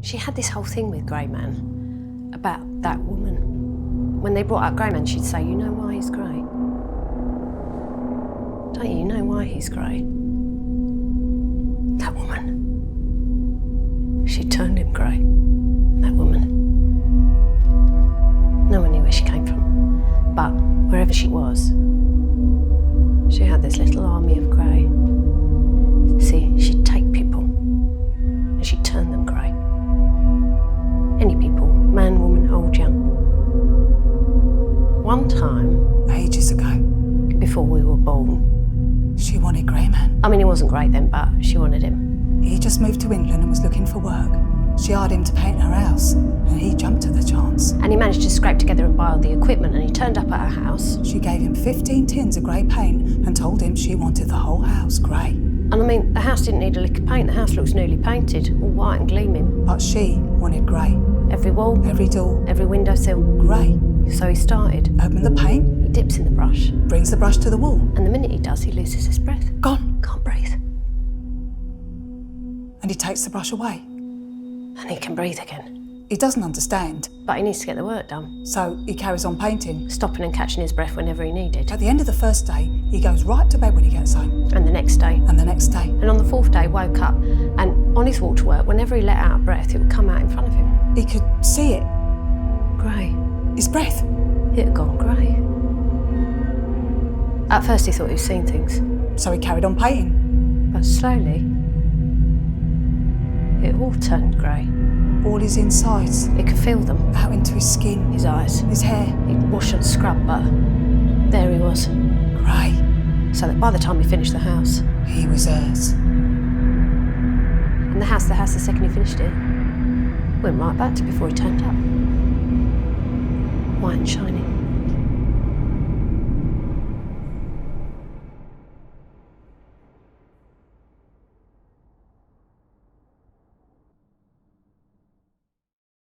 She had this whole thing with Grey Man about that woman. When they brought up Grey Man, she'd say, you know why he's grey? Don't you know why he's grey? That woman. She turned him grey. That woman. No one knew where she came from. But wherever she was, she had this little army of grey. See, she'd take people and she'd turn them grey. Any people, man, woman, old, young. One time, ages ago, before we were born, she wanted Grey Man. I mean, he wasn't great then, but she wanted him. He just moved to England and was looking for work. She hired him to paint her house, and he jumped at the chance. And he managed to scrape together and buy all the equipment, and he turned up at her house. She gave him 15 tins of grey paint and told him she wanted the whole house grey. And I mean, the house didn't need a lick of paint. The house looks newly painted, all white and gleaming. But she wanted grey. Every wall, every door, every windowsill, grey. So he started. Opened the paint. He dips in the brush. Brings the brush to the wall. And the minute he does, he loses his breath. Gone. Can't breathe. And he takes the brush away. And he can breathe again. He doesn't understand. But he needs to get the work done. So he carries on painting. Stopping and catching his breath whenever he needed. At the end of the first day, he goes right to bed when he gets home. And the next day. And the next day. And on the fourth day, woke up, and on his walk to work, whenever he let out a breath, it would come out in front of him. He could see it. Grey. His breath. It had gone grey. At first he thought he was seeing things. So he carried on painting. But slowly, it all turned grey. All his insides. He could feel them. Out into his skin. His eyes. His hair. He'd wash and scrub, but there he was. Grey. So that by the time he finished the house... he was hers. And the house, the second he finished it, went right back to before he turned up. White and shiny.